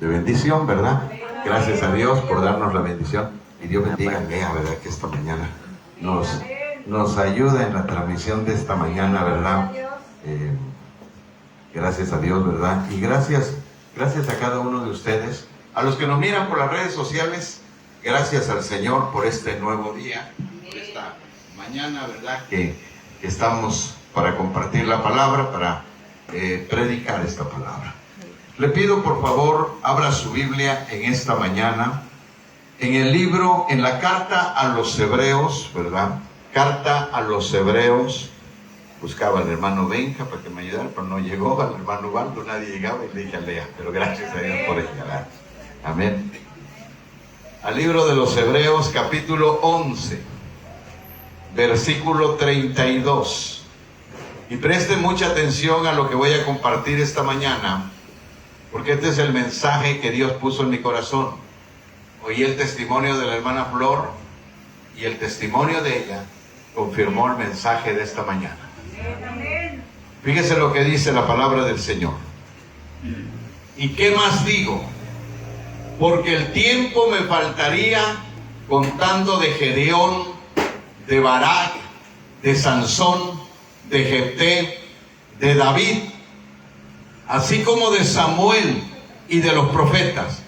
de bendición, ¿verdad? Gracias a Dios por darnos la bendición. Y Dios bendiga a Lea, ¿verdad? Que esta mañana nos ayuda en la transmisión de esta mañana, ¿verdad? Gracias a Dios, ¿verdad? Y gracias a cada uno de ustedes, a los que nos miran por las redes sociales. Gracias al Señor por este nuevo día, por esta mañana, ¿verdad? Que estamos para compartir la palabra, para predicar esta palabra. Le pido, por favor, abra su Biblia en esta mañana, en el libro, en la carta a los Hebreos, ¿verdad? Carta a los Hebreos. Buscaba al hermano Benja para que me ayudara, pero no llegó. Al hermano Baldo nadie llegaba y le dije a Lea, pero gracias a Dios por llegar. Amén. Al libro de los Hebreos, capítulo 11, versículo 32. Y preste mucha atención a lo que voy a compartir esta mañana, porque este es el mensaje que Dios puso en mi corazón. Oí el testimonio de la hermana Flor y el testimonio de ella confirmó el mensaje de esta mañana. Fíjese lo que dice la palabra del Señor. ¿Y qué más digo? Porque el tiempo me faltaría contando de Gedeón, de Barak, de Sansón, de Jefté, de David, así como de Samuel y de los profetas,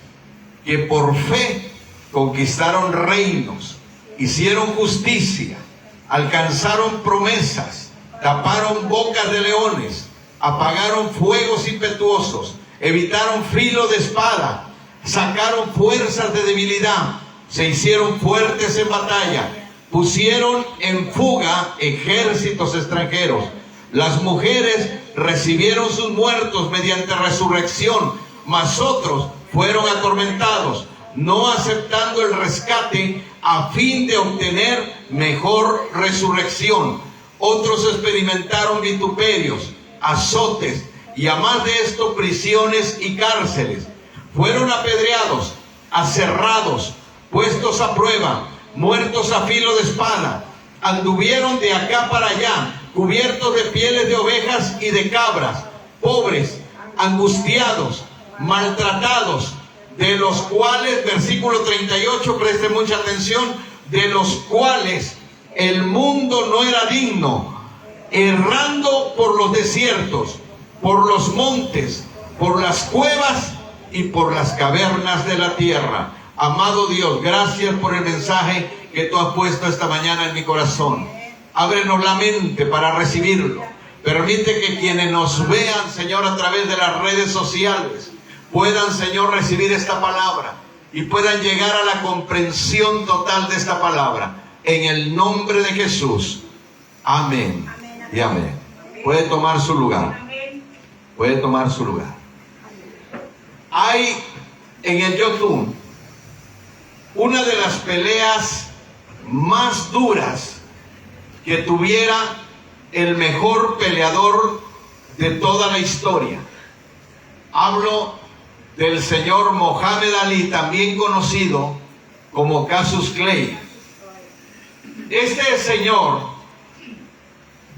que por fe conquistaron reinos, hicieron justicia, alcanzaron promesas, taparon bocas de leones, apagaron fuegos impetuosos, evitaron filo de espada, sacaron fuerzas de debilidad, se hicieron fuertes en batalla, pusieron en fuga ejércitos extranjeros. Las mujeres recibieron sus muertos mediante resurrección, mas otros fueron atormentados, no aceptando el rescate a fin de obtener mejor resurrección. Otros experimentaron vituperios, azotes y a más de esto prisiones y cárceles. Fueron apedreados, aserrados, puestos a prueba, muertos a filo de espada. Anduvieron de acá para allá, cubiertos de pieles de ovejas y de cabras, pobres, angustiados, maltratados, de los cuales, versículo 38, preste mucha atención, de los cuales el mundo no era digno, errando por los desiertos, por los montes, por las cuevas y por las cavernas de la tierra. Amado Dios, gracias por el mensaje que tú has puesto esta mañana en mi corazón. Ábrenos la mente para recibirlo. Permite que quienes nos vean, Señor, a través de las redes sociales, puedan, Señor, recibir esta palabra y puedan llegar a la comprensión total de esta palabra. En el nombre de Jesús. Amén. Y amén. Puede tomar su lugar. Puede tomar su lugar. Hay en el YouTube una de las peleas más duras que tuviera el mejor peleador de toda la historia. Hablo del señor Mohamed Ali, también conocido como Cassius Clay. Este señor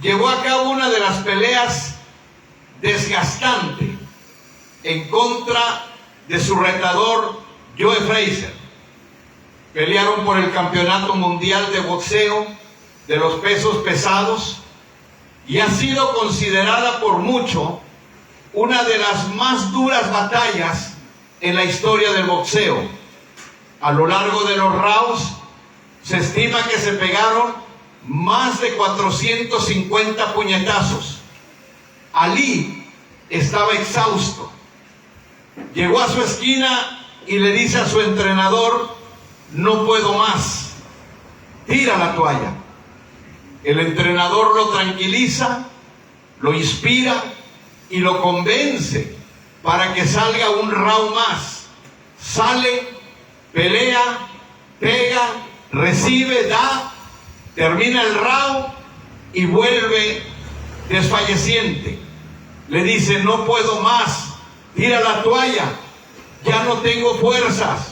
llevó a cabo una de las peleas desgastantes en contra de su retador Joe Frazier. Pelearon por el campeonato mundial de boxeo de los pesos pesados y ha sido considerada por mucho una de las más duras batallas en la historia del boxeo. A lo largo de los rounds se estima que se pegaron más de 450 puñetazos. Ali estaba exhausto. Llegó a su esquina y le dice a su entrenador: no puedo más, tira la toalla. El entrenador lo tranquiliza, lo inspira y lo convence para que salga un round más. Sale, pelea, pega, recibe, da, termina el round y vuelve desfalleciente. Le dice: no puedo más, tira la toalla, ya no tengo fuerzas.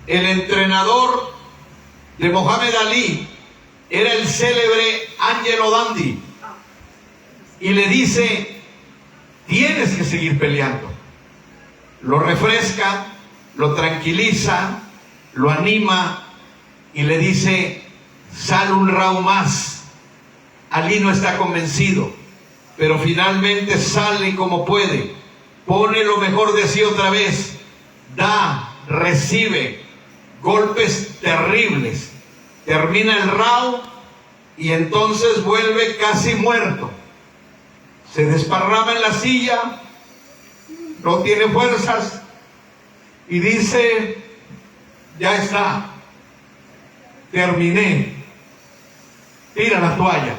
El entrenador de Mohamed Ali era el célebre Angelo Dundee y le dice: tienes que seguir peleando. lo refresca, lo tranquiliza, lo anima y le dice: sal un round más. Alí no está convencido, pero finalmente sale como puede, pone lo mejor de sí otra vez, da, recibe golpes terribles, termina el round y entonces vuelve casi muerto. Se desparrama en la silla, no tiene fuerzas y dice: ya está, terminé, tira la toalla,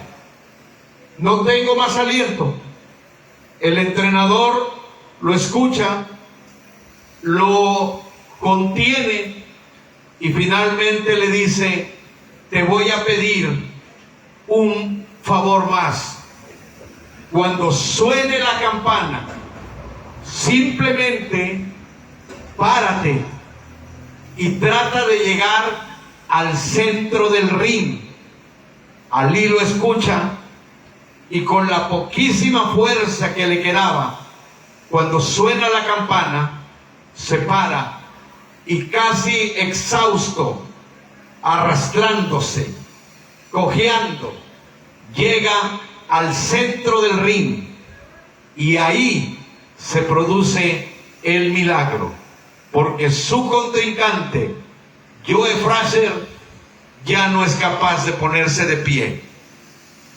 no tengo más aliento. El entrenador lo escucha, lo contiene y finalmente le dice: te voy a pedir un favor más. Cuando suene la campana, simplemente párate y trata de llegar al centro del ring. Alí lo escucha y con la poquísima fuerza que le quedaba, cuando suena la campana, se para y casi exhausto, arrastrándose, cojeando, llega al centro del ring y ahí se produce el milagro, porque su contrincante, Joe Frazier, ya no es capaz de ponerse de pie.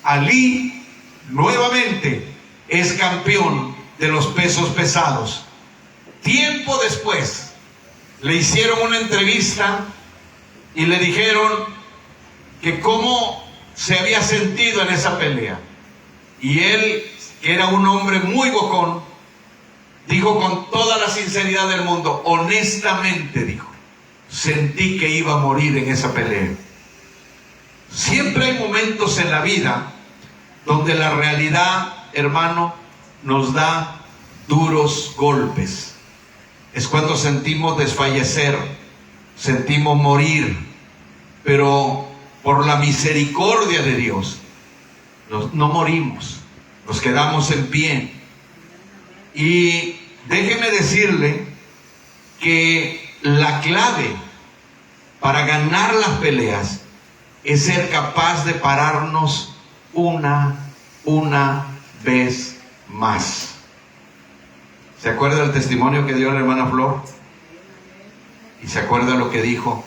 Alí nuevamente es campeón de los pesos pesados. Tiempo después le hicieron una entrevista y le dijeron que cómo se había sentido en esa pelea. Y él, que era un hombre muy bocón, dijo con toda la sinceridad del mundo: honestamente, dijo, sentí que iba a morir en esa pelea. Siempre hay momentos en la vida donde la realidad, hermano, nos da duros golpes. Es cuando sentimos desfallecer, sentimos morir, pero por la misericordia de Dios no morimos, nos quedamos en pie. Y déjeme decirle que la clave para ganar las peleas es ser capaz de pararnos una vez más. ¿Se acuerda del testimonio que dio la hermana Flor? Y se acuerda lo que dijo: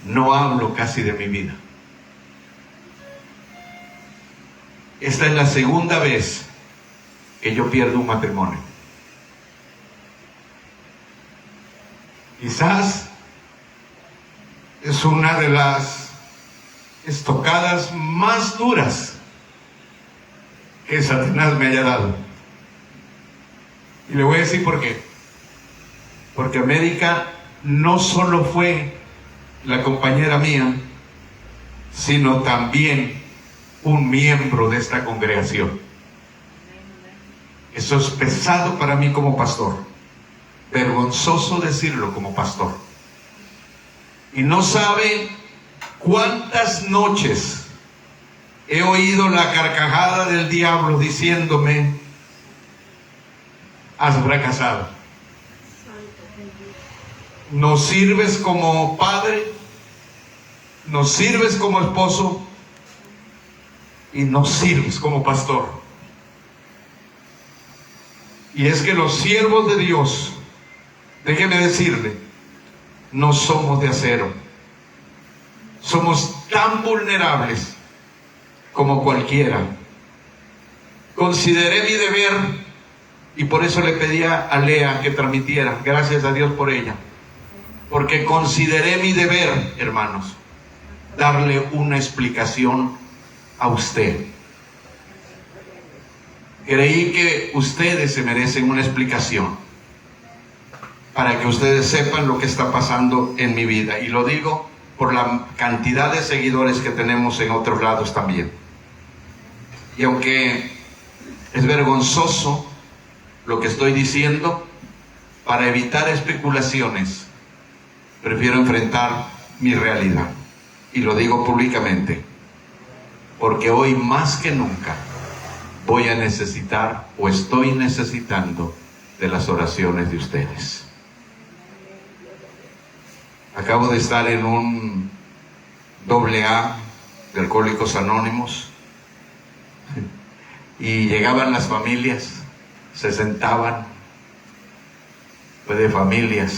no hablo casi de mi vida. Esta es la segunda vez que yo pierdo un matrimonio. Quizás es una de las estocadas más duras que Satanás me haya dado. Y le voy a decir por qué. Porque América no solo fue la compañera mía, sino también un miembro de esta congregación. Eso es pesado para mí como pastor, vergonzoso decirlo como pastor. Y no sabe cuántas noches he oído la carcajada del diablo diciéndome: has fracasado, no sirves como padre, no sirves como esposo y no sirves como pastor. Y es que los siervos de Dios, déjeme decirle, no somos de acero. Somos tan vulnerables como cualquiera. Consideré mi deber y por eso le pedía a Lea que transmitiera. Gracias a Dios por ella. Porque consideré mi deber, hermanos, darle una explicación a usted. Creí que ustedes se merecen una explicación para que ustedes sepan lo que está pasando en mi vida. Y lo digo por la cantidad de seguidores que tenemos en otros lados también. Y aunque es vergonzoso lo que estoy diciendo, para evitar especulaciones, prefiero enfrentar mi realidad. Y lo digo públicamente, porque hoy más que nunca voy a necesitar o estoy necesitando de las oraciones de ustedes. Acabo de estar en un AA de Alcohólicos Anónimos y llegaban las familias, se sentaban, pues de familias,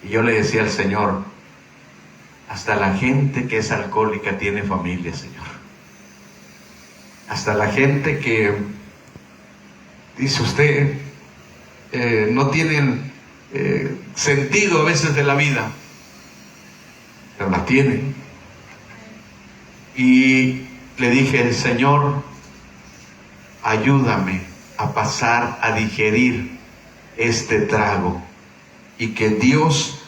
y yo le decía al Señor, hasta la gente que es alcohólica tiene familia, Señor. Hasta la gente que, dice usted, no tienen sentido a veces de la vida, pero la tienen. Y le dije, Señor, ayúdame a pasar a digerir este trago y que Dios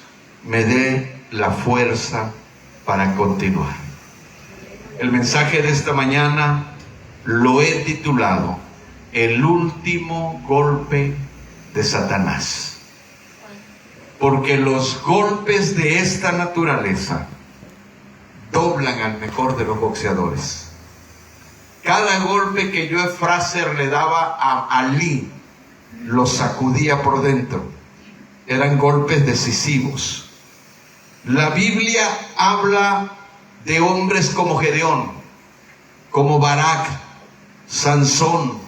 me dé la fuerza para continuar. El mensaje de esta mañana lo he titulado El último golpe de Satanás. Porque los golpes de esta naturaleza doblan al mejor de los boxeadores. Cada golpe que Joe Fraser le daba a Ali, lo sacudía por dentro. Eran golpes decisivos. La Biblia habla de hombres como Gedeón, como Barak, Sansón,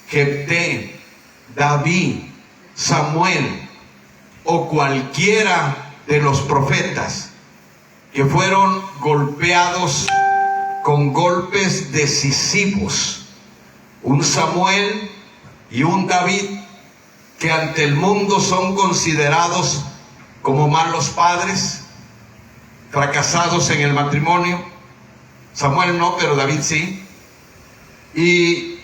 Jefté, David, Samuel, o cualquiera de los profetas que fueron golpeados con golpes decisivos. Un Samuel y un David que ante el mundo son considerados como malos padres, fracasados en el matrimonio. Samuel no, pero David sí. Y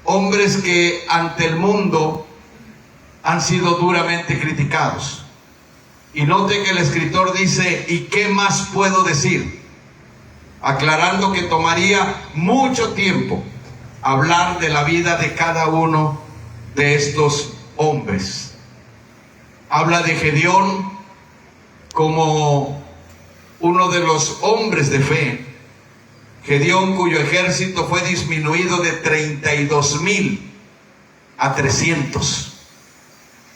hombres que ante el mundo han sido duramente criticados. Y note que el escritor dice, ¿y qué más puedo decir? Aclarando que tomaría mucho tiempo hablar de la vida de cada uno de estos hombres. Habla de Gedeón como uno de los hombres de fe. Gedeón, cuyo ejército fue disminuido de 32,000 a 300.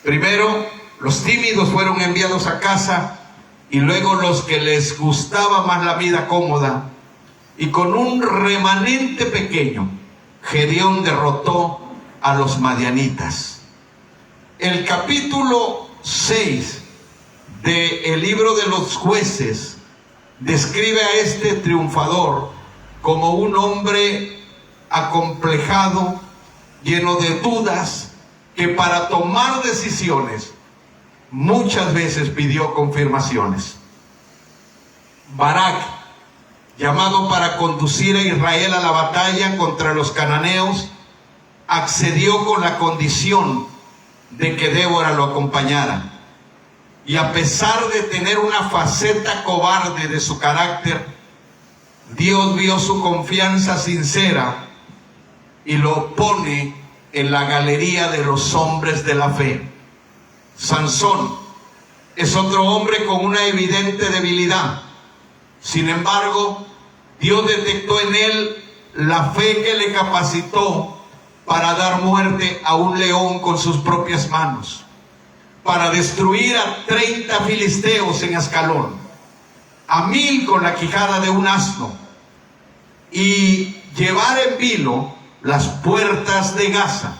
Primero, los tímidos fueron enviados a casa y luego los que les gustaba más la vida cómoda. Y con un remanente pequeño, Gedeón derrotó a los madianitas. El capítulo 6 del libro de los Jueces describe a este triunfador como un hombre acomplejado, lleno de dudas, que para tomar decisiones muchas veces pidió confirmaciones. Barak, llamado para conducir a Israel a la batalla contra los cananeos, accedió con la condición de que Débora lo acompañara. Y a pesar de tener una faceta cobarde de su carácter, Dios vio su confianza sincera y lo pone en la galería de los hombres de la fe. Sansón es otro hombre con una evidente debilidad. Sin embargo, Dios detectó en él la fe que le capacitó para dar muerte a un león con sus propias manos, para destruir a 30 filisteos en Ascalón, a 1000 con la quijada de un asno, y llevar en vilo las puertas de Gaza.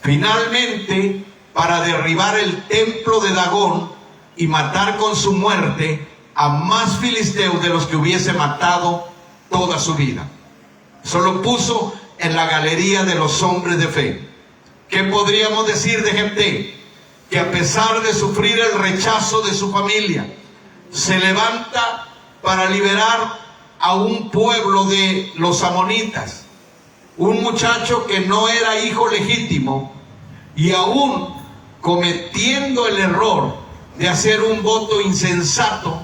Finalmente, para derribar el templo de Dagón y matar con su muerte a más filisteos de los que hubiese matado toda su vida. Eso lo puso en la galería de los hombres de fe. ¿Qué podríamos decir de Jefté? Que a pesar de sufrir el rechazo de su familia, se levanta para liberar a un pueblo de los amonitas. Un muchacho que no era hijo legítimo y aún cometiendo el error de hacer un voto insensato,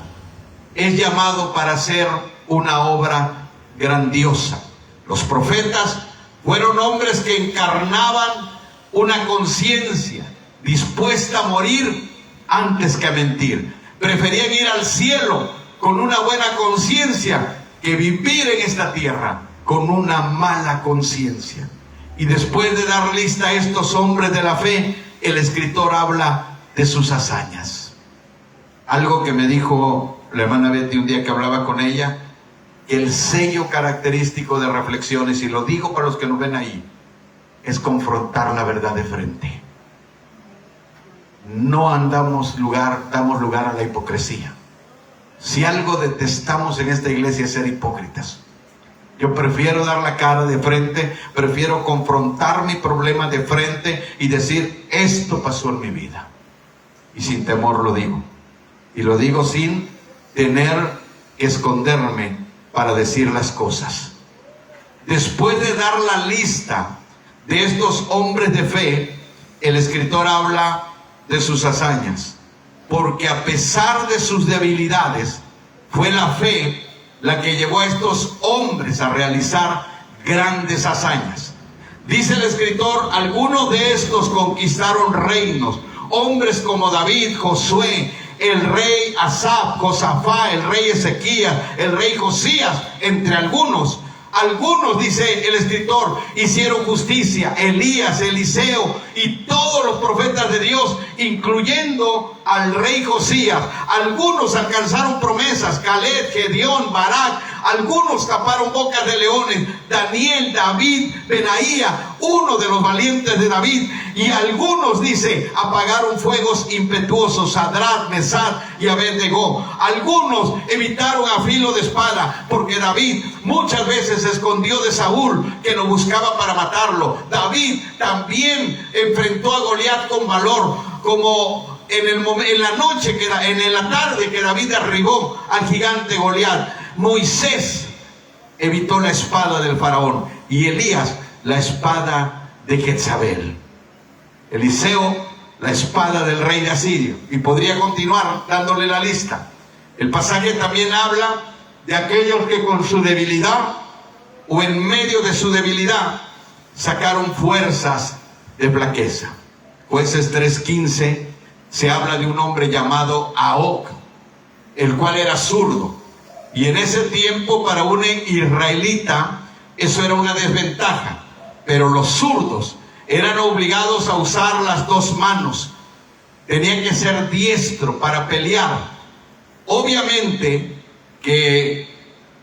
es llamado para hacer una obra grandiosa. Los profetas fueron hombres que encarnaban una conciencia dispuesta a morir antes que a mentir. Preferían ir al cielo con una buena conciencia que vivir en esta tierra con una mala conciencia. Y después de dar lista a estos hombres de la fe, el escritor habla de sus hazañas. Algo que me dijo la hermana Betty un día que hablaba con ella, que el sello característico de Reflexiones, y lo digo para los que nos ven ahí, es confrontar la verdad de frente. No damos lugar a la hipocresía. Si algo detestamos en esta iglesia es ser hipócritas. Yo prefiero dar la cara de frente, prefiero confrontar mi problema de frente y decir, esto pasó en mi vida. Y sin temor lo digo. Y lo digo sin tener que esconderme para decir las cosas. Después de dar la lista de estos hombres de fe, el escritor habla de sus hazañas, porque a pesar de sus debilidades, fue la fe la que llevó a estos hombres a realizar grandes hazañas. Dice el escritor, algunos de estos conquistaron reinos, hombres como David, Josué, el rey Asaf, Josafá, el rey Ezequías, el rey Josías, entre algunos. Algunos, dice el escritor, hicieron justicia, Elías, Eliseo y todos los profetas de Dios, incluyendo al rey Josías. Algunos alcanzaron promesas, Caleb, Gedeón, Barak. Algunos taparon bocas de leones, Daniel, David, Benaía, uno de los valientes de David. Y algunos, dice, apagaron fuegos impetuosos, Sadrach, Mesach y Abed-nego. Algunos evitaron a filo de espada, porque David muchas veces se escondió de Saúl, que lo buscaba para matarlo. David también enfrentó a Goliat con valor, como en la tarde que David derribó al gigante Goliat. Moisés evitó la espada del faraón y Elías la espada de Jezabel. Eliseo la espada del rey de Asiria. Y podría continuar dándole la lista. El pasaje también habla de aquellos que con su debilidad o en medio de su debilidad sacaron fuerzas de flaqueza. Jueces 3:15 se habla de un hombre llamado Ahok, el cual era zurdo. Y en ese tiempo para un israelita eso era una desventaja. Pero los zurdos eran obligados a usar las dos manos. Tenían que ser diestro para pelear. Obviamente que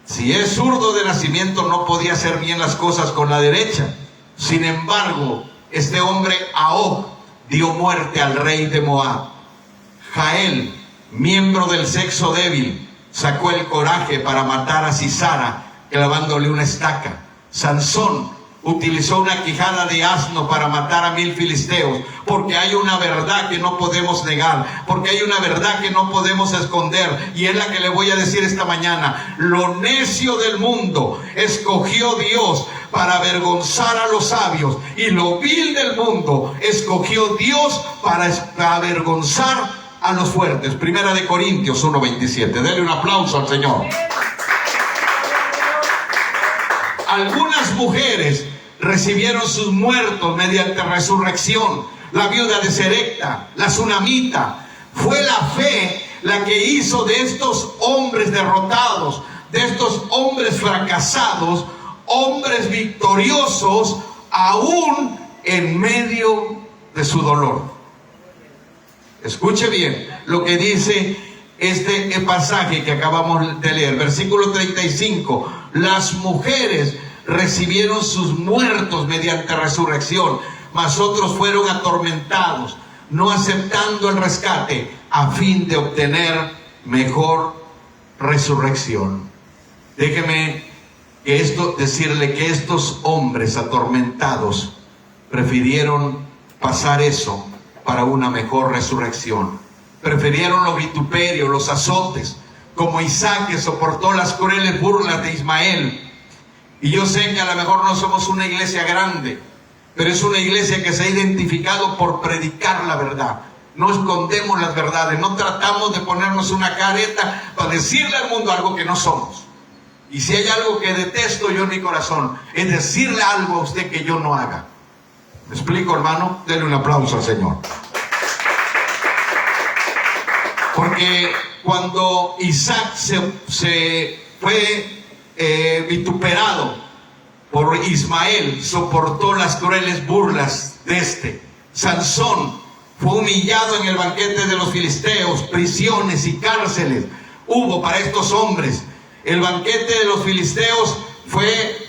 si es zurdo de nacimiento no podía hacer bien las cosas con la derecha. Sin embargo, este hombre Ahok dio muerte al rey de Moab. Jael, miembro del sexo débil, sacó el coraje para matar a Sisara clavándole una estaca. Sansón utilizó una quijada de asno para matar a 1000 filisteos, porque hay una verdad que no podemos negar, porque hay una verdad que no podemos esconder, y es la que le voy a decir esta mañana. Lo necio del mundo escogió Dios para avergonzar a los sabios, y lo vil del mundo escogió Dios para avergonzar a los fuertes. Primera de Corintios 1:27. Denle un aplauso al Señor. Algunas mujeres recibieron sus muertos mediante resurrección. La viuda de Serepta, la Sunamita. Fue la fe la que hizo de estos hombres derrotados, de estos hombres fracasados, hombres victoriosos, aún en medio de su dolor. Escuche bien lo que dice este pasaje que acabamos de leer, versículo 35. Las mujeres recibieron sus muertos mediante resurrección, mas otros fueron atormentados, no aceptando el rescate, a fin de obtener mejor resurrección. Déjeme decirle que estos hombres atormentados prefirieron pasar eso para una mejor resurrección. Prefirieron los vituperios, los azotes, como Isaac, que soportó las crueles burlas de Ismael. Y yo sé que a lo mejor no somos una iglesia grande, pero es una iglesia que se ha identificado por predicar la verdad. No escondemos las verdades, no tratamos de ponernos una careta para decirle al mundo algo que no somos. Y si hay algo que detesto yo en mi corazón, es decirle algo a usted que yo no haga. ¿Me explico, hermano? Denle un aplauso al Señor. Porque cuando Isaac se fue vituperado por Ismael soportó las crueles burlas de este. Sansón fue humillado en el banquete de los filisteos, prisiones y cárceles hubo para estos hombres. El banquete de los filisteos fue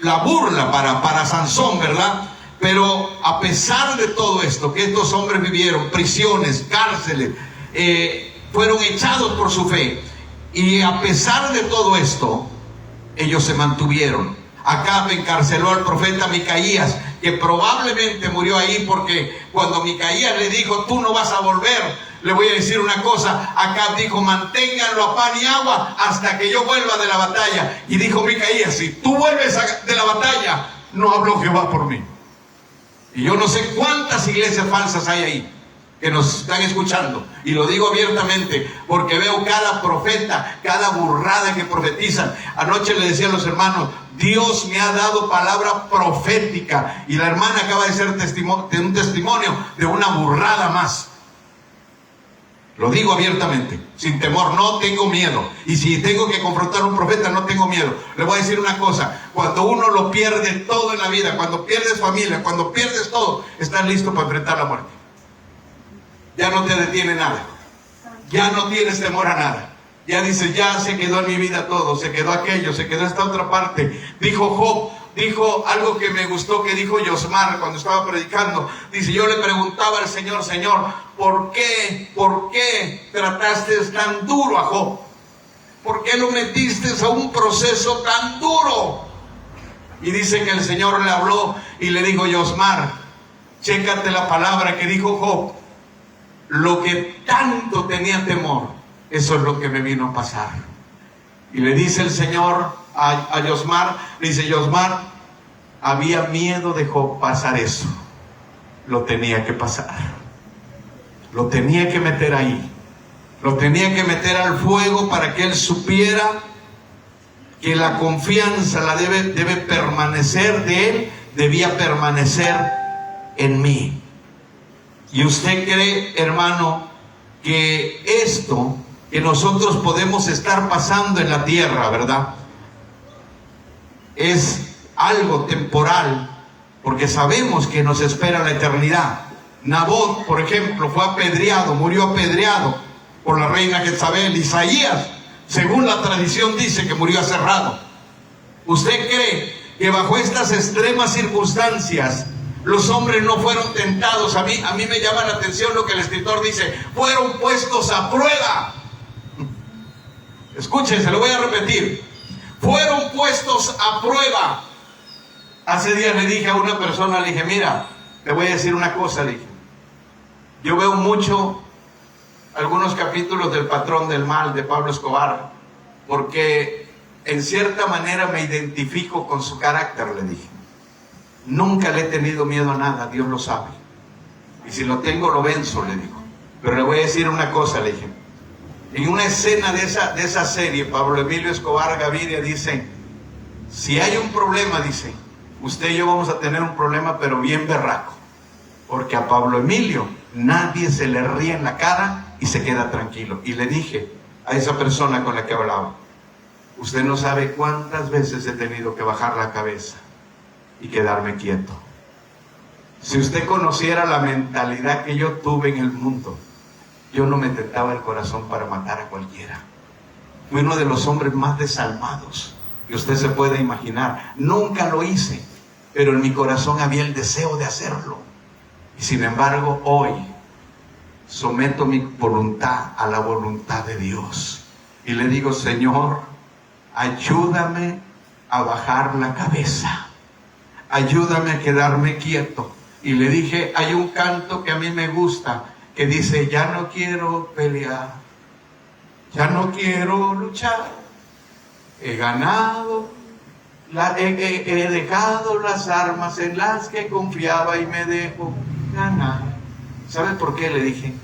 la burla para Sansón, ¿verdad? Pero a pesar de todo esto que estos hombres vivieron, prisiones, cárceles, fueron echados por su fe, y a pesar de todo esto, ellos se mantuvieron. Acab encarceló al profeta Micaías, que probablemente murió ahí, porque cuando Micaías le dijo: tú no vas a volver, le voy a decir una cosa, Acab dijo: manténganlo a pan y agua hasta que yo vuelva de la batalla. Y dijo Micaías: si tú vuelves de la batalla, no habló Jehová por mí. Y yo no sé cuántas iglesias falsas hay ahí que nos están escuchando, y lo digo abiertamente porque veo cada profeta, cada burrada que profetizan. Anoche le decía a los hermanos: Dios me ha dado palabra profética, y la hermana acaba de ser un testimonio de una burrada más. Lo digo abiertamente, sin temor, no tengo miedo. Y si tengo que confrontar a un profeta, no tengo miedo. Le voy a decir una cosa: cuando uno lo pierde todo en la vida, cuando pierdes familia, cuando pierdes todo, estás listo para enfrentar la muerte. Ya no te detiene nada, ya no tienes temor a nada. Ya dices: ya se quedó en mi vida todo, se quedó aquello, se quedó esta otra parte. Dijo Job, dijo algo que me gustó, que dijo Yosmar cuando estaba predicando. Dice: yo le preguntaba al Señor: Señor, ¿por qué trataste tan duro a Job? ¿Por qué lo metiste a un proceso tan duro? Y dice que el Señor le habló y le dijo: Yosmar, chécate la palabra que dijo Job. Lo que tanto tenía temor, eso es lo que me vino a pasar. Y le dice el Señor a Yosmar, le dice: Yosmar, había miedo de Job pasar eso. Lo tenía que pasar. Lo tenía que meter ahí. Lo tenía que meter al fuego para que él supiera que la confianza debe permanecer de él, debía permanecer en mí. Y usted cree, hermano, que esto que nosotros podemos estar pasando en la tierra, ¿verdad?, es algo temporal, porque sabemos que nos espera la eternidad. Nabot, por ejemplo, fue apedreado, murió apedreado por la reina Jezabel. Isaías, según la tradición, dice que murió aserrado. ¿Usted cree que bajo estas extremas circunstancias los hombres no fueron tentados? A mí me llama la atención lo que el escritor dice: fueron puestos a prueba. Escuchen, se lo voy a repetir: fueron puestos a prueba. Hace días le dije a una persona, le dije: mira, te voy a decir una cosa, le dije. Yo veo mucho algunos capítulos del Patrón del Mal de Pablo Escobar, porque en cierta manera me identifico con su carácter, le dije. Nunca le he tenido miedo a nada, Dios lo sabe. Y si lo tengo, lo venzo, le digo. Pero le voy a decir una cosa, le dije. En una escena de esa serie, Pablo Emilio Escobar Gaviria dice: si hay un problema, dice, usted y yo vamos a tener un problema, pero bien berraco. Porque a Pablo Emilio nadie se le ríe en la cara y se queda tranquilo. Y le dije a esa persona con la que hablaba: usted no sabe cuántas veces he tenido que bajar la cabeza y quedarme quieto. Si usted conociera la mentalidad que yo tuve en el mundo, yo no me tentaba el corazón para matar a cualquiera. Fui uno de los hombres más desalmados que usted se puede imaginar. Nunca lo hice, pero en mi corazón había el deseo de hacerlo. Y sin embargo, hoy someto mi voluntad a la voluntad de Dios. Y le digo: Señor, ayúdame a bajar la cabeza. Ayúdame a quedarme quieto. Y le dije: hay un canto que a mí me gusta, que dice: ya no quiero pelear, ya no quiero luchar, he ganado, he dejado las armas en las que confiaba y me dejo ganar. ¿Sabe por qué? Le dije: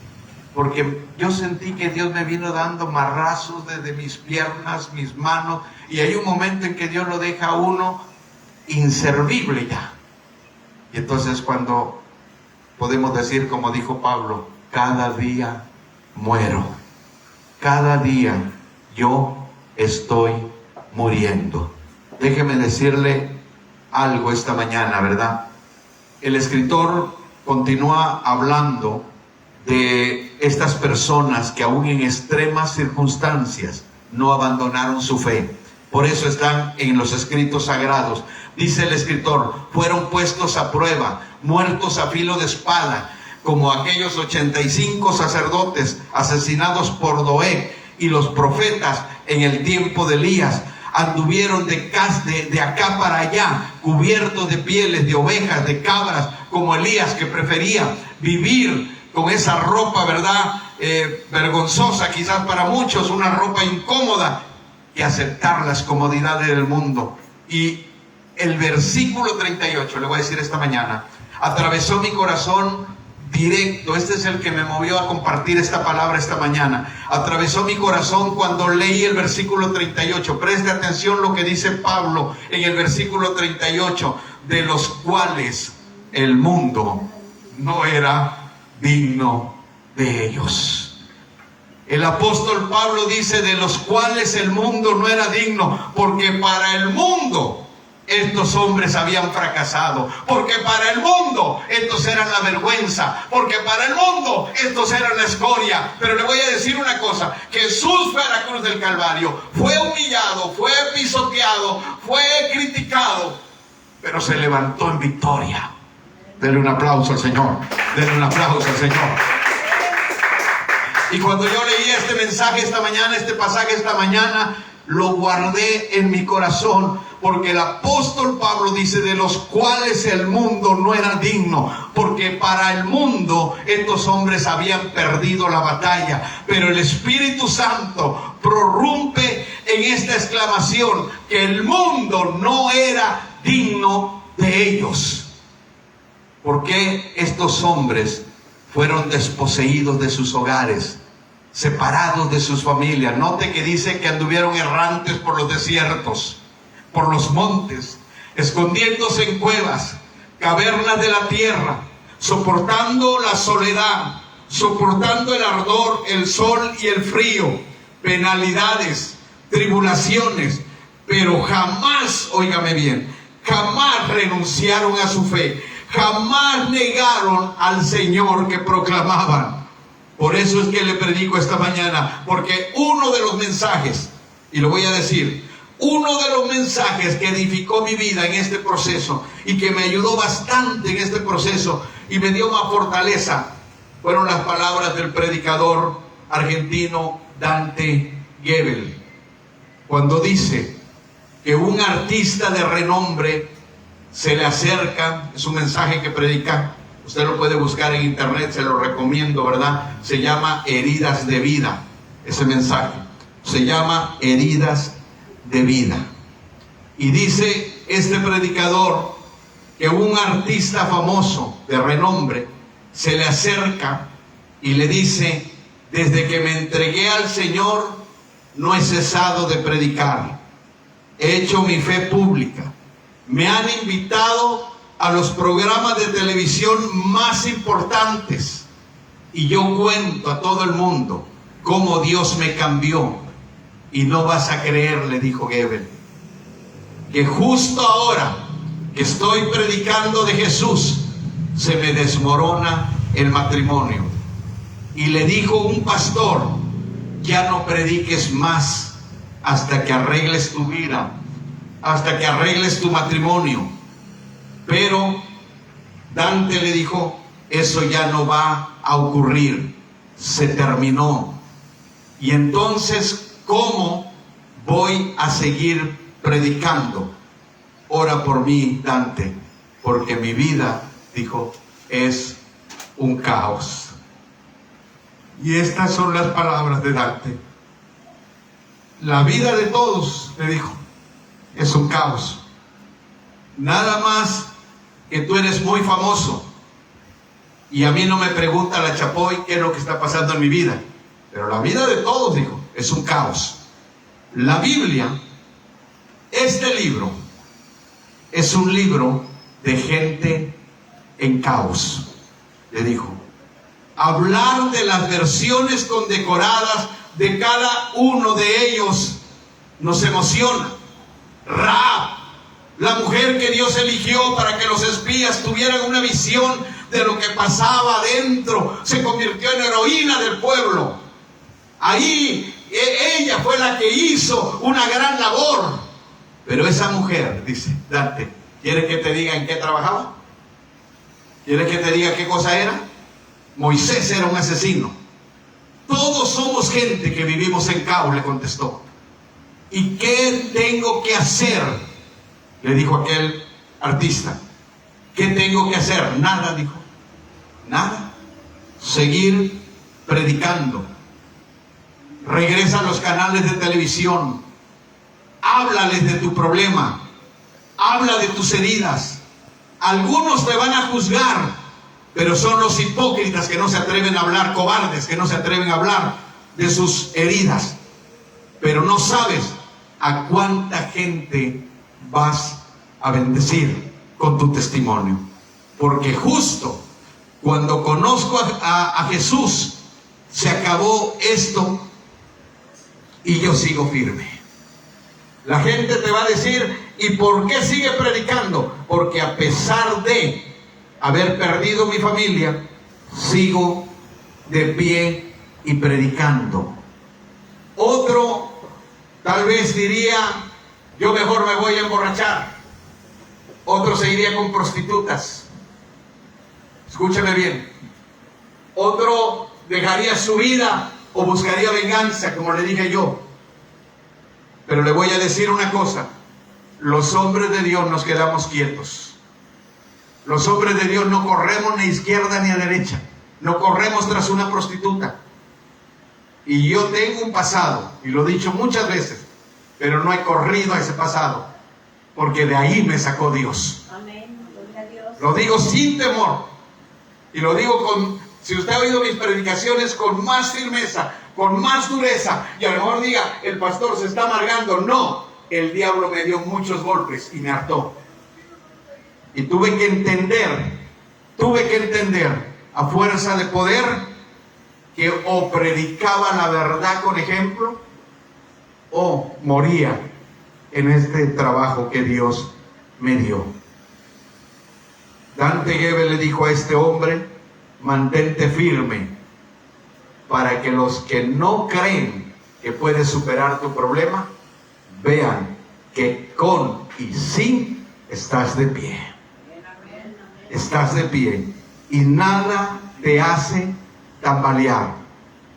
porque yo sentí que Dios me vino dando marrazos desde mis piernas, mis manos, y hay un momento en que Dios lo deja a uno inservible ya. Y entonces, cuando podemos decir, como dijo Pablo: cada día muero, cada día yo estoy muriendo. déjeme decirle algo esta mañana, ¿verdad? El escritor continúa hablando de estas personas que aún en extremas circunstancias no abandonaron su fe. Por eso están en los escritos sagrados. Dice el escritor, fueron puestos a prueba, muertos a filo de espada, como aquellos 85 sacerdotes asesinados por Doeg y los profetas en el tiempo de Elías. Anduvieron de acá para allá, cubiertos de pieles de ovejas, de cabras, como Elías, que prefería vivir con esa ropa, ¿verdad? Vergonzosa quizás para muchos, una ropa incómoda, y aceptar las comodidades del mundo. Y el versículo 38, le voy a decir esta mañana, atravesó mi corazón directo. Este es el que me movió a compartir esta palabra esta mañana. Atravesó mi corazón cuando leí el versículo 38. Preste atención lo que dice Pablo en el versículo 38, de los cuales el mundo no era digno de ellos. El apóstol Pablo dice, de los cuales el mundo no era digno, porque para el mundo estos hombres habían fracasado, porque para el mundo estos eran la vergüenza, porque para el mundo estos eran la escoria. Pero le voy a decir una cosa, Jesús fue a la cruz del Calvario, fue humillado, fue pisoteado, fue criticado, pero se levantó en victoria. Denle un aplauso al Señor, denle un aplauso al Señor. Y cuando yo leí este mensaje esta mañana, este pasaje esta mañana, lo guardé en mi corazón, porque el apóstol Pablo dice, de los cuales el mundo no era digno, porque para el mundo estos hombres habían perdido la batalla. Pero el Espíritu Santo prorrumpe en esta exclamación, que el mundo no era digno de ellos. Porque estos hombres fueron desposeídos de sus hogares, separados de sus familias. Note que dice que anduvieron errantes por los desiertos, por los montes, escondiéndose en cuevas, cavernas de la tierra, soportando la soledad, soportando el ardor, el sol y el frío, penalidades, tribulaciones, pero jamás, óigame bien, jamás renunciaron a su fe, jamás negaron al Señor que proclamaban. Por eso es que le predico esta mañana, porque uno de los mensajes, y lo voy a decir, uno de los mensajes que edificó mi vida en este proceso y que me ayudó bastante en este proceso y me dio más fortaleza, fueron las palabras del predicador argentino Dante Gebel, cuando dice que un artista de renombre se le acerca. Es un mensaje que predica, usted lo puede buscar en internet, se lo recomiendo, ¿verdad? Se llama Heridas de Vida. Ese mensaje se llama Heridas de Vida. Y dice este predicador que un artista famoso de renombre se le acerca y le dice, desde que me entregué al Señor no he cesado de predicar, he hecho mi fe pública, me han invitado a los programas de televisión más importantes y yo cuento a todo el mundo cómo Dios me cambió. Y no vas a creer, le dijo Gebel, que justo ahora que estoy predicando de Jesús se me desmorona el matrimonio. Y le dijo un pastor, ya no prediques más hasta que arregles tu vida, hasta que arregles tu matrimonio. Pero Dante le dijo, eso ya no va a ocurrir, se terminó. Y entonces, ¿cómo voy a seguir predicando? Ora por mí, Dante, porque mi vida, dijo, es un caos. Y estas son las palabras de Dante. La vida de todos, le dijo, es un caos. Nada más que tú eres muy famoso y a mí no me pregunta la Chapoy qué es lo que está pasando en mi vida. Pero la vida de todos, dijo, es un caos. La Biblia, este libro, es un libro de gente en caos, le dijo. Hablar de las versiones condecoradas de cada uno de ellos nos emociona, Rahab, la mujer que Dios eligió para que los espías tuvieran una visión de lo que pasaba adentro, se convirtió en heroína del pueblo. Ahí ella fue la que hizo una gran labor. Pero esa mujer, dice Dante, ¿quieres que te diga en qué trabajaba? ¿Quieres que te diga qué cosa era? Moisés era un asesino. Todos somos gente que vivimos en caos, le contestó. ¿Y qué tengo que hacer? Le dijo aquel artista. ¿Qué tengo que hacer? Nada, dijo. Nada. Seguir predicando. Regresa a los canales de televisión. Háblales de tu problema. Habla de tus heridas. Algunos te van a juzgar, pero son los hipócritas que no se atreven a hablar, cobardes que no se atreven a hablar de sus heridas. Pero no sabes a cuánta gente vas a bendecir con tu testimonio. Porque justo cuando conozco a Jesús, se acabó esto y yo sigo firme. La gente te va a decir, ¿y por qué sigue predicando? Porque a pesar de haber perdido mi familia, sigo de pie y predicando. Otro tal vez diría, yo mejor me voy a emborrachar. Otro se iría con prostitutas. Escúchame bien. Otro dejaría su vida o buscaría venganza, como le dije yo. Pero le voy a decir una cosa. Los hombres de Dios nos quedamos quietos. Los hombres de Dios no corremos ni a izquierda ni a derecha. No corremos tras una prostituta. Y yo tengo un pasado, y lo he dicho muchas veces, pero no he corrido a ese pasado, porque de ahí me sacó Dios. Amén. Gloria a Dios. Lo digo sin temor. Y lo digo con, si usted ha oído mis predicaciones, con más firmeza, con más dureza. Y a lo mejor diga, el pastor se está amargando. No, el diablo me dio muchos golpes y me hartó. Y tuve que entender, a fuerza de poder, que o predicaba la verdad con ejemplo, o moría en este trabajo que Dios me dio. Dante Gebel le dijo a este hombre, mantente firme, para que los que no creen que puedes superar tu problema, vean que con y sin estás de pie. Estás de pie y nada te hace tambalear.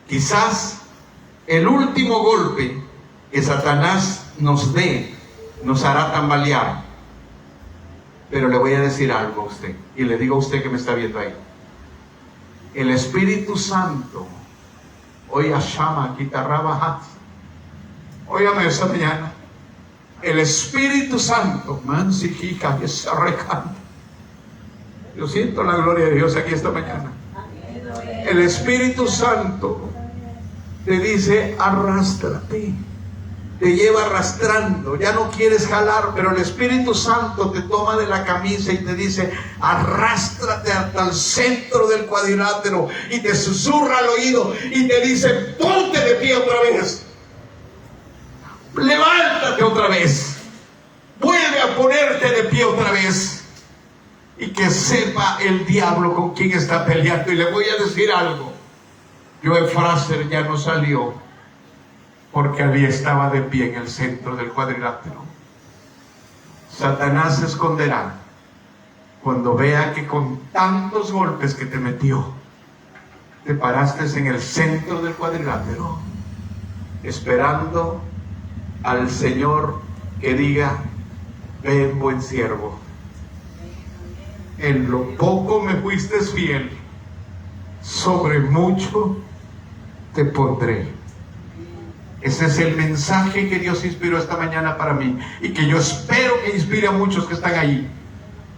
Quizás el último golpe que Satanás nos dé nos hará tambalear. Pero le voy a decir algo a usted, y le digo a usted que me está viendo ahí. El Espíritu Santo, oiga, Shama, Kitarrabahat, óigame esa mañana, el Espíritu Santo, Mansijika, Yesarrekan. Yo siento la gloria de Dios aquí esta mañana. El Espíritu Santo te dice, arrástrate. Te lleva arrastrando, ya no quieres jalar, pero el Espíritu Santo te toma de la camisa y te dice, arrástrate hasta el centro del cuadrilátero, y te susurra al oído y te dice, ponte de pie otra vez, levántate otra vez, vuelve a ponerte de pie otra vez, y que sepa el diablo con quién está peleando. Y le voy a decir algo, Joe Fraser ya no salió, porque allí estaba de pie en el centro del cuadrilátero. Satanás se esconderá cuando vea que con tantos golpes que te metió, te paraste en el centro del cuadrilátero, esperando al Señor que diga, ven buen siervo, en lo poco me fuiste fiel, sobre mucho te pondré. Ese es el mensaje que Dios inspiró esta mañana para mí, y que yo espero que inspire a muchos que están ahí,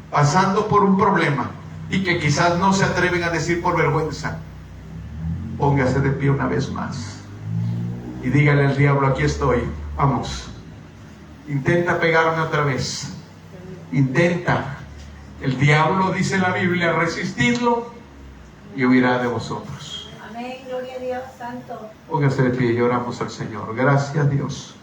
pasando por un problema, y que quizás no se atreven a decir por vergüenza. Póngase de pie una vez más y dígale al diablo, aquí estoy, vamos, intenta pegarme otra vez, intenta. El diablo, dice la Biblia, resistidlo y huirá de vosotros. Amén, gloria a Dios, santo. Póngase de pie y oramos al Señor. Gracias, Dios.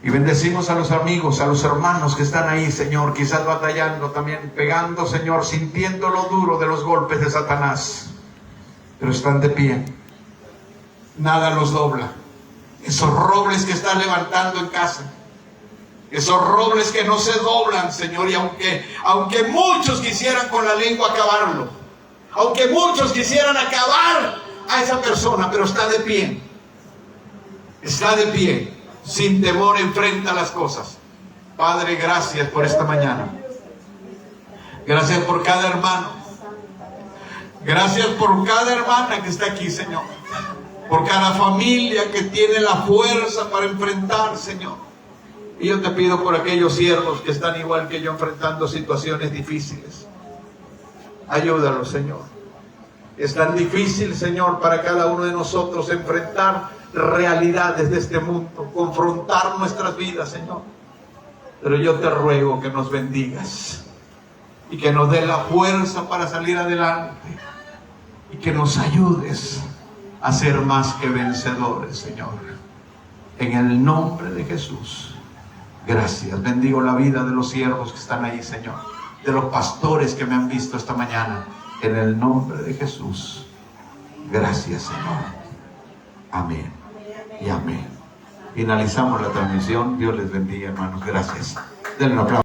Y bendecimos a los amigos, a los hermanos que están ahí, Señor, quizás batallando también, pegando, Señor, sintiendo lo duro de los golpes de Satanás. Pero están de pie. Nada los dobla. Esos robles que están levantando en casa. Esos robles que no se doblan, Señor. Y aunque muchos quisieran con la lengua acabarlo. Aunque muchos quisieran acabar a esa persona, pero está de pie. Está de pie. Sin temor enfrenta las cosas. Padre, gracias por esta mañana. Gracias por cada hermano. Gracias por cada hermana que está aquí, Señor. Por cada familia que tiene la fuerza para enfrentar, Señor. Y yo te pido por aquellos siervos que están igual que yo enfrentando situaciones difíciles. Ayúdalos, Señor. Es tan difícil, Señor, para cada uno de nosotros enfrentar realidades de este mundo, confrontar nuestras vidas, Señor. Pero yo te ruego que nos bendigas y que nos dé la fuerza para salir adelante y que nos ayudes a ser más que vencedores, Señor. En el nombre de Jesús, gracias. Bendigo la vida de los siervos que están ahí, Señor, de los pastores que me han visto esta mañana. En el nombre de Jesús, gracias, Señor. Amén y amén. Finalizamos la transmisión. Dios les bendiga, hermanos. Gracias. Denle un aplauso.